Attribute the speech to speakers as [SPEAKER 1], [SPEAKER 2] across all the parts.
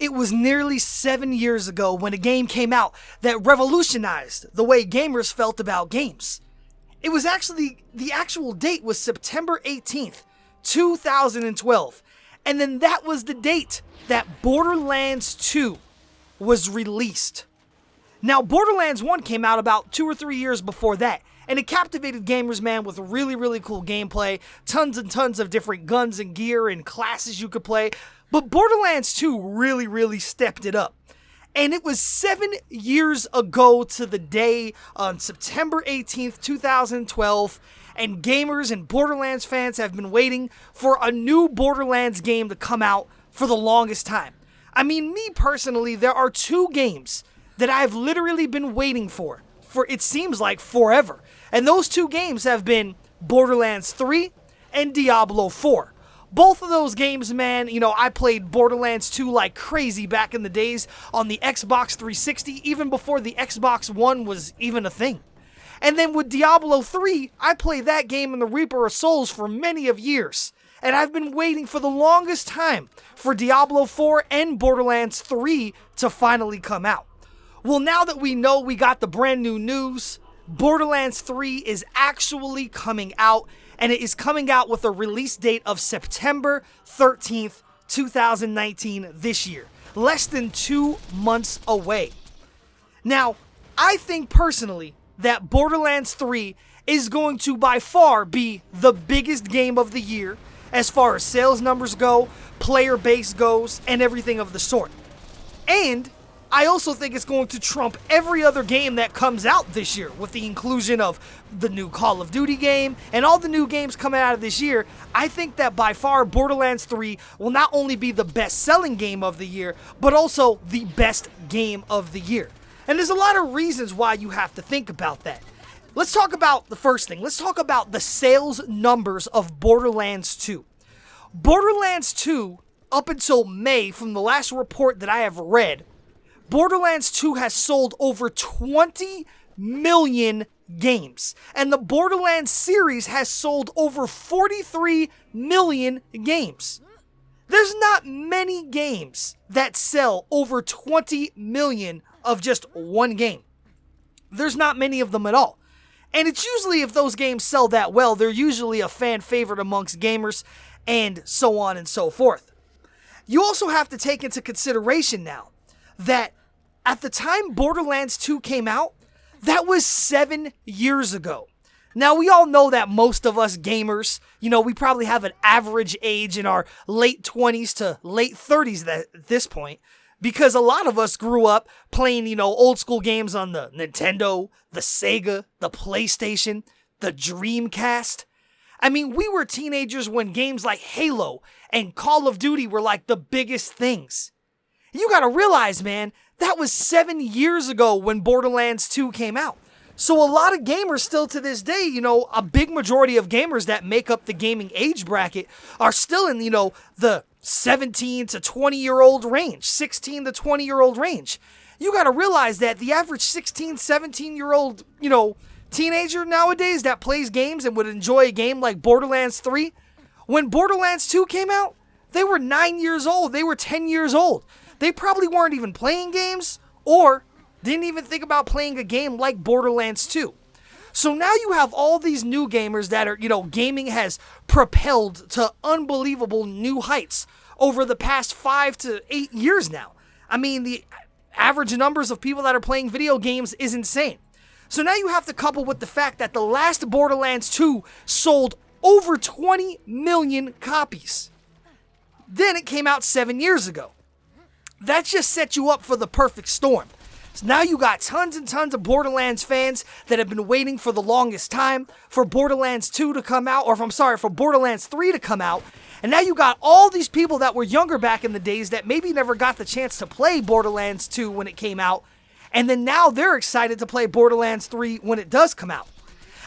[SPEAKER 1] it was nearly 7 years ago when a game came out that revolutionized the way gamers felt about games. It was actually, the actual date was September 18th, 2012. And then that was the date that Borderlands 2 was released. Now, Borderlands 1 came out about 2 or 3 years before that, and it captivated gamers, man, with really, really cool gameplay, tons and tons of different guns and gear and classes you could play. But Borderlands 2 really, really stepped it up. And it was 7 years ago to the day on September 18th, 2012, and gamers and Borderlands fans have been waiting for a new Borderlands game to come out for the longest time. I mean, me personally, there are 2 games that I've literally been waiting for it seems like forever. And those 2 games have been Borderlands 3 and Diablo 4. Both of those games, man, you know, I played Borderlands 2 like crazy back in the days on the Xbox 360, even before the Xbox One was even a thing. And then with Diablo 3, I played that game in the Reaper of Souls for many of years. And I've been waiting for the longest time for Diablo 4 and Borderlands 3 to finally come out. Well, now that we know we got the brand new news, Borderlands 3 is actually coming out, and it is coming out with a release date of September 13th, 2019 this year. Less than 2 months away. Now, I think personally that Borderlands 3 is going to by far be the biggest game of the year as far as sales numbers go, player base goes, and everything of the sort. And I also think it's going to trump every other game that comes out this year with the inclusion of the new Call of Duty game and all the new games coming out of this year. I think that by far Borderlands 3 will not only be the best-selling game of the year, but also the best game of the year. And there's a lot of reasons why you have to think about that. Let's talk about the first thing. Let's talk about the sales numbers of Borderlands 2. Borderlands 2, up until May, from the last report that I have read, Borderlands 2 has sold over 20 million games. And the Borderlands series has sold over 43 million games. There's not many games that sell over 20 million of just one game. There's not many of them at all. And it's usually, if those games sell that well, they're usually a fan favorite amongst gamers and so on and so forth. You also have to take into consideration now that at the time Borderlands 2 came out, that was 7 years ago. Now, we all know that most of us gamers, you know, we probably have an average age in our late 20s to late 30s at this point, because a lot of us grew up playing, you know, old school games on the Nintendo, the Sega, the PlayStation, the Dreamcast. I mean, we were teenagers when games like Halo and Call of Duty were like the biggest things. You gotta realize, man, that was 7 years ago when Borderlands 2 came out. So a lot of gamers still to this day, you know, a big majority of gamers that make up the gaming age bracket are still in, you know, the 17 to 20-year-old range, 16 to 20-year-old range. You gotta realize that the average 16, 17-year-old, you know, teenager nowadays that plays games and would enjoy a game like Borderlands 3, when Borderlands 2 came out, they were 9 years old, they were 10 years old. They probably weren't even playing games or didn't even think about playing a game like Borderlands 2. So now you have all these new gamers that are, you know, gaming has propelled to unbelievable new heights over the past 5 to 8 years now. I mean, the average numbers of people that are playing video games is insane. So now you have to couple with the fact that the last Borderlands 2 sold over 20 million copies. Then it came out 7 years ago. That just set you up for the perfect storm. So now you got tons and tons of Borderlands fans that have been waiting for the longest time for Borderlands 2 to come out, for Borderlands 3 to come out. And now you got all these people that were younger back in the days that maybe never got the chance to play Borderlands 2 when it came out. And then now they're excited to play Borderlands 3 when it does come out.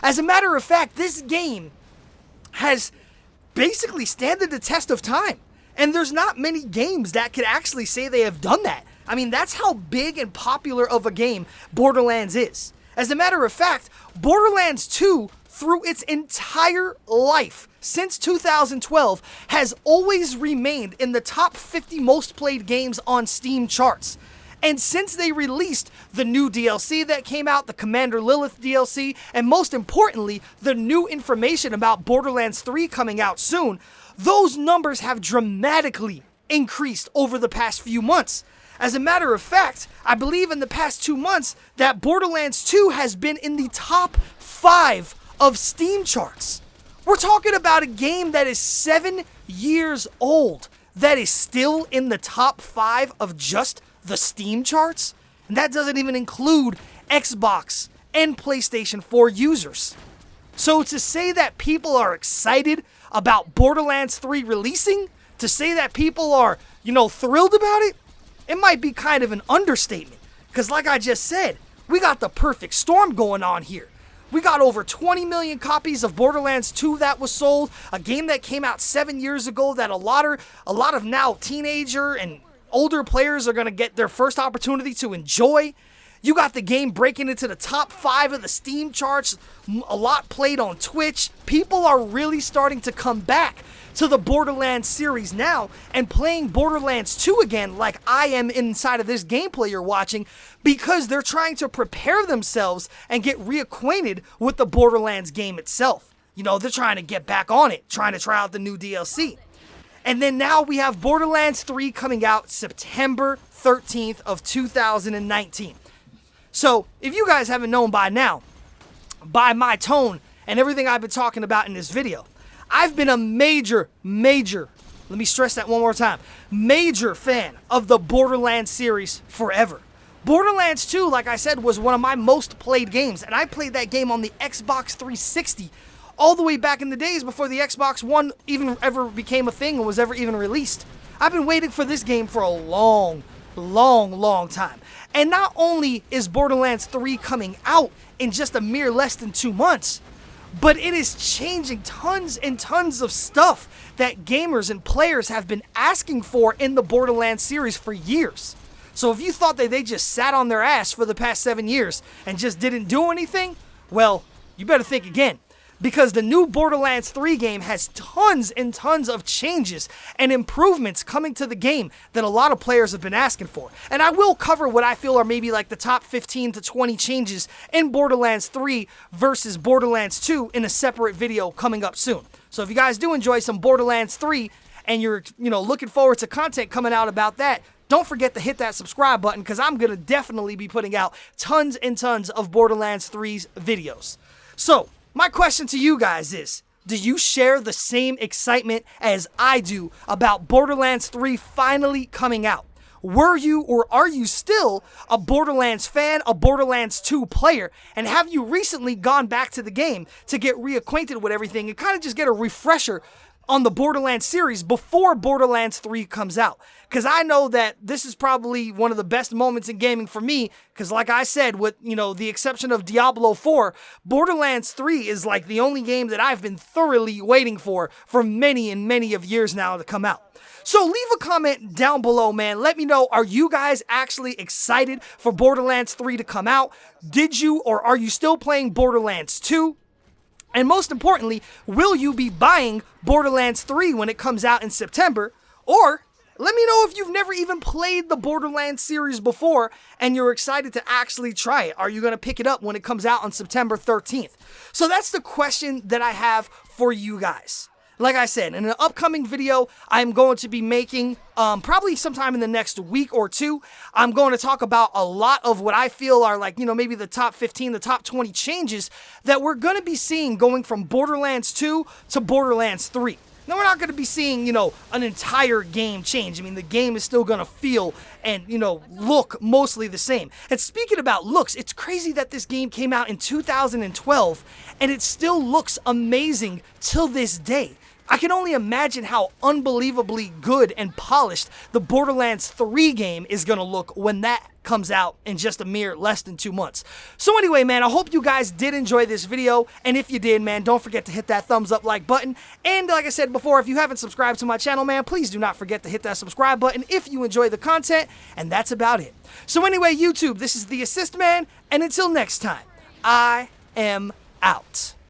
[SPEAKER 1] As a matter of fact, this game has basically standed the test of time. And there's not many games that could actually say they have done that. I mean, that's how big and popular of a game Borderlands is. As a matter of fact, Borderlands 2 through its entire life since 2012 has always remained in the top 50 most played games on Steam charts. And since they released the new DLC that came out, the Commander Lilith DLC, and most importantly, the new information about Borderlands 3 coming out soon, those numbers have dramatically increased over the past few months. As a matter of fact, I believe in the past 2 months that Borderlands 2 has been in the top 5 of Steam charts. We're talking about a game that is 7 years old that is still in the top 5 of just the Steam charts, and that doesn't even include Xbox and PlayStation 4 users. So to say that people are excited about Borderlands 3 releasing, to say that people are, thrilled about it, it might be kind of an understatement. Because like I just said, we got the perfect storm going on here. We got over 20 million copies of Borderlands 2 that was sold, a game that came out 7 years ago that a lot of now teenager and older players are going to get their first opportunity to enjoy. You got the game breaking into the top 5 of the Steam charts, a lot played on Twitch. People are really starting to come back to the Borderlands series now and playing Borderlands 2 again like I am inside of this gameplay you're watching, because they're trying to prepare themselves and get reacquainted with the Borderlands game itself. They're trying to get back on it, trying to try out the new DLC. And then now we have Borderlands 3 coming out September 13th of 2019. So, if you guys haven't known by now, by my tone and everything I've been talking about in this video, I've been a major, let me stress that one more time, major fan of the Borderlands series forever. Borderlands 2, like I said, was one of my most played games, and I played that game on the Xbox 360 all the way back in the days before the Xbox One even ever became a thing and was ever even released. I've been waiting for this game for a long time. And not only is Borderlands 3 coming out in just a mere less than 2 months, but it is changing tons and tons of stuff that gamers and players have been asking for in the Borderlands series for years. So if you thought that they just sat on their ass for the past 7 years and just didn't do anything, well, you better think again. Because the new Borderlands 3 game has tons and tons of changes and improvements coming to the game that a lot of players have been asking for. And I will cover what I feel are maybe like the top 15 to 20 changes in Borderlands 3 versus Borderlands 2 in a separate video coming up soon. So if you guys do enjoy some Borderlands 3 and you're, looking forward to content coming out about that, don't forget to hit that subscribe button, because I'm going to definitely be putting out tons and tons of Borderlands 3's videos. So, my question to you guys is, do you share the same excitement as I do about Borderlands 3 finally coming out? Were you or are you still a Borderlands fan, a Borderlands 2 player, and have you recently gone back to the game to get reacquainted with everything and kind of just get a refresher on the Borderlands series before Borderlands 3 comes out? Because I know that this is probably one of the best moments in gaming for me, because like I said, with, the exception of Diablo 4, Borderlands 3 is like the only game that I've been thoroughly waiting for many and many of years now to come out. So leave a comment down below, man. Let me know, are you guys actually excited for Borderlands 3 to come out? Did you or are you still playing Borderlands 2? And most importantly, will you be buying Borderlands 3 when it comes out in September? Or let me know if you've never even played the Borderlands series before and you're excited to actually try it. Are you going to pick it up when it comes out on September 13th? So that's the question that I have for you guys. Like I said, in an upcoming video I'm going to be making, probably sometime in the next week or two, I'm going to talk about a lot of what I feel are like, maybe the top 15, the top 20 changes that we're going to be seeing going from Borderlands 2 to Borderlands 3. Now, we're not going to be seeing, an entire game change. I mean, the game is still going to feel and, look mostly the same. And speaking about looks, it's crazy that this game came out in 2012 and it still looks amazing till this day. I can only imagine how unbelievably good and polished the Borderlands 3 game is going to look when that comes out in just a mere less than 2 months. So anyway, man, I hope you guys did enjoy this video. And if you did, man, don't forget to hit that thumbs up like button. And like I said before, if you haven't subscribed to my channel, man, please do not forget to hit that subscribe button if you enjoy the content. And that's about it. So anyway, YouTube, this is the Assist Man. And until next time, I am out.